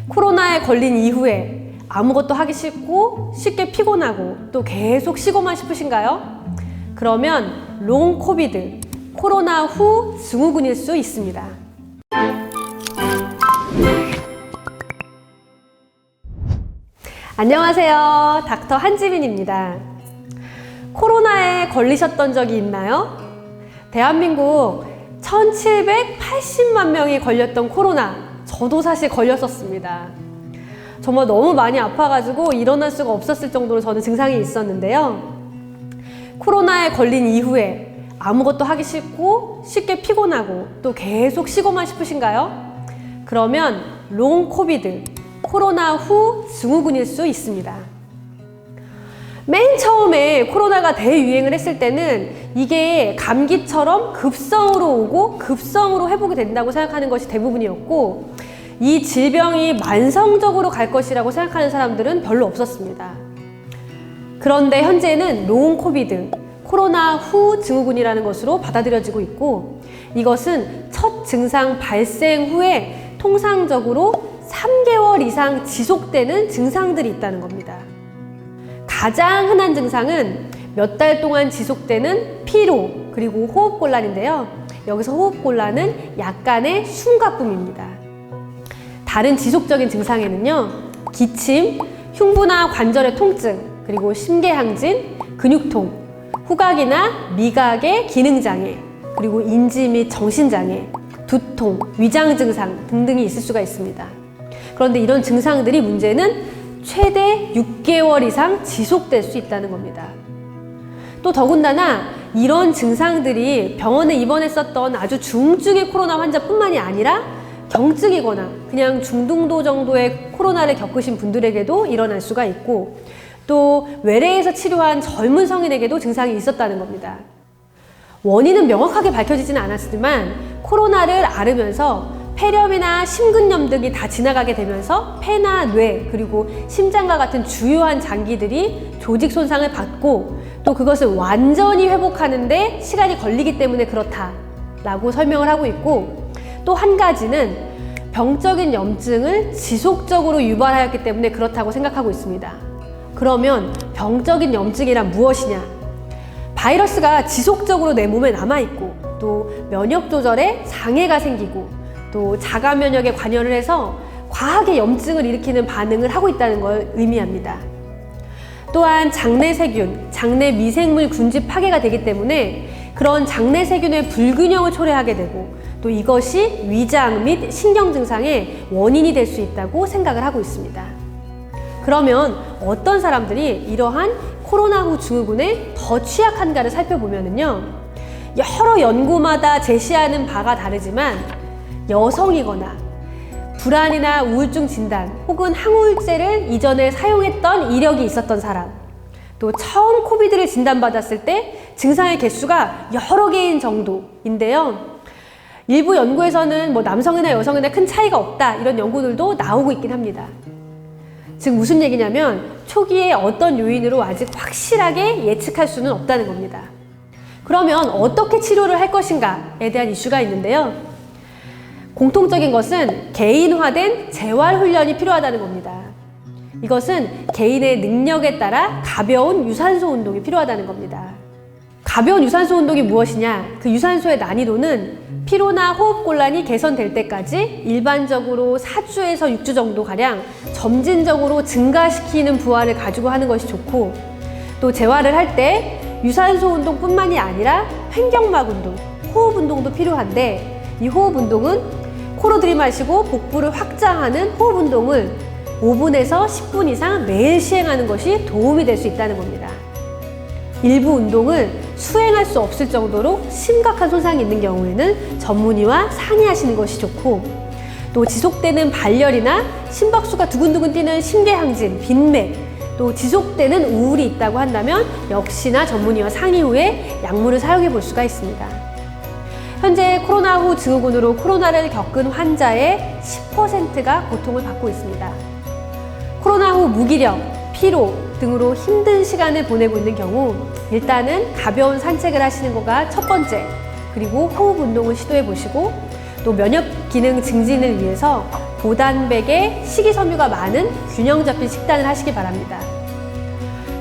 코로나에 걸린 이후에 아무것도 하기 싫고 쉽게 피곤하고 또 계속 쉬고만 싶으신가요? 그러면 롱 코비드, 코로나 후 증후군일 수 있습니다. 안녕하세요. 닥터 한지민입니다. 코로나에 걸리셨던 적이 있나요? 대한민국 1780만 명이 걸렸던 코로나, 저도 사실 걸렸었습니다. 정말 너무 많이 아파가지고 일어날 수가 없었을 정도로 저는 증상이 있었는데요. 코로나에 걸린 이후에 아무것도 하기 싫고 쉽게 피곤하고 또 계속 쉬고만 싶으신가요? 그러면 롱 코비드, 코로나 후 증후군일 수 있습니다. 맨 처음에 코로나가 대유행을 했을 때는 이게 감기처럼 급성으로 오고 급성으로 회복이 된다고 생각하는 것이 대부분이었고, 이 질병이 만성적으로 갈 것이라고 생각하는 사람들은 별로 없었습니다. 그런데 현재는 롱 코비드, 코로나 후 증후군이라는 것으로 받아들여지고 있고, 이것은 첫 증상 발생 후에 통상적으로 3개월 이상 지속되는 증상들이 있다는 겁니다. 가장 흔한 증상은 몇 달 동안 지속되는 피로, 그리고 호흡곤란인데요. 여기서 호흡곤란은 약간의 숨가쁨입니다. 다른 지속적인 증상에는요, 기침, 흉부나 관절의 통증, 그리고 심계항진, 근육통, 후각이나 미각의 기능장애, 그리고 인지 및 정신장애, 두통, 위장 증상 등등이 있을 수가 있습니다. 그런데 이런 증상들이 문제는 최대 6개월 이상 지속될 수 있다는 겁니다. 또 더군다나 이런 증상들이 병원에 입원했었던 아주 중증의 코로나 환자뿐만이 아니라 경증이거나 그냥 중등도 정도의 코로나를 겪으신 분들에게도 일어날 수가 있고, 또 외래에서 치료한 젊은 성인에게도 증상이 있었다는 겁니다. 원인은 명확하게 밝혀지지는 않았지만 코로나를 앓으면서 폐렴이나 심근염 등이 다 지나가게 되면서 폐나 뇌, 그리고 심장과 같은 주요한 장기들이 조직 손상을 받고, 또 그것을 완전히 회복하는데 시간이 걸리기 때문에 그렇다라고 설명을 하고 있고, 또 한 가지는 병적인 염증을 지속적으로 유발하였기 때문에 그렇다고 생각하고 있습니다. 그러면 병적인 염증이란 무엇이냐? 바이러스가 지속적으로 내 몸에 남아있고, 또 면역 조절에 장애가 생기고, 또 자가 면역에 관여를 해서 과하게 염증을 일으키는 반응을 하고 있다는 걸 의미합니다. 또한 장내 세균, 장내 미생물 군집 파괴가 되기 때문에 그런 장내 세균의 불균형을 초래하게 되고, 또 이것이 위장 및 신경 증상의 원인이 될 수 있다고 생각을 하고 있습니다. 그러면 어떤 사람들이 이러한 코로나 후 증후군에 더 취약한가를 살펴보면요, 여러 연구마다 제시하는 바가 다르지만 여성이거나 불안이나 우울증 진단 혹은 항우울제를 이전에 사용했던 이력이 있었던 사람, 또 처음 코비드를 진단받았을 때 증상의 개수가 여러 개인 정도인데요. 일부 연구에서는 남성이나 여성이나 큰 차이가 없다, 이런 연구들도 나오고 있긴 합니다. 즉 무슨 얘기냐면 초기에 어떤 요인으로 아직 확실하게 예측할 수는 없다는 겁니다. 그러면 어떻게 치료를 할 것인가에 대한 이슈가 있는데요. 공통적인 것은 개인화된 재활훈련이 필요하다는 겁니다. 이것은 개인의 능력에 따라 가벼운 유산소 운동이 필요하다는 겁니다. 가벼운 유산소 운동이 무엇이냐? 그 유산소의 난이도는 피로나 호흡곤란이 개선될 때까지 일반적으로 4주에서 6주 정도 가량 점진적으로 증가시키는 부하를 가지고 하는 것이 좋고, 또 재활을 할 때 유산소 운동뿐만이 아니라 횡격막 운동, 호흡 운동도 필요한데, 이 호흡 운동은 코로 들이마시고 복부를 확장하는 호흡 운동을 5분에서 10분 이상 매일 시행하는 것이 도움이 될 수 있다는 겁니다. 일부 운동을 수행할 수 없을 정도로 심각한 손상이 있는 경우에는 전문의와 상의하시는 것이 좋고, 또 지속되는 발열이나 심박수가 두근두근 뛰는 심계항진, 빈맥, 또 지속되는 우울이 있다고 한다면 역시나 전문의와 상의 후에 약물을 사용해 볼 수가 있습니다. 현재 코로나 후 증후군으로 코로나를 겪은 환자의 10%가 고통을 받고 있습니다. 코로나 후 무기력, 피로 등으로 힘든 시간을 보내고 있는 경우 일단은 가벼운 산책을 하시는 거가 첫 번째, 그리고 호흡 운동을 시도해 보시고, 또 면역 기능 증진을 위해서 고단백에 식이섬유가 많은 균형 잡힌 식단을 하시기 바랍니다.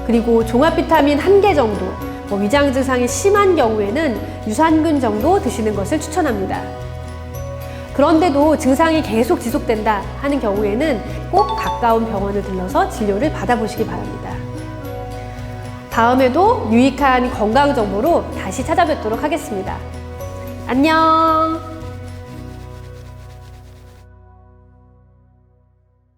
그리고 종합 비타민 1개 정도, 위장 증상이 심한 경우에는 유산균 정도 드시는 것을 추천합니다. 그런데도 증상이 계속 지속된다 하는 경우에는 꼭 가까운 병원을 들러서 진료를 받아보시기 바랍니다. 다음에도 유익한 건강 정보로 다시 찾아뵙도록 하겠습니다. 안녕!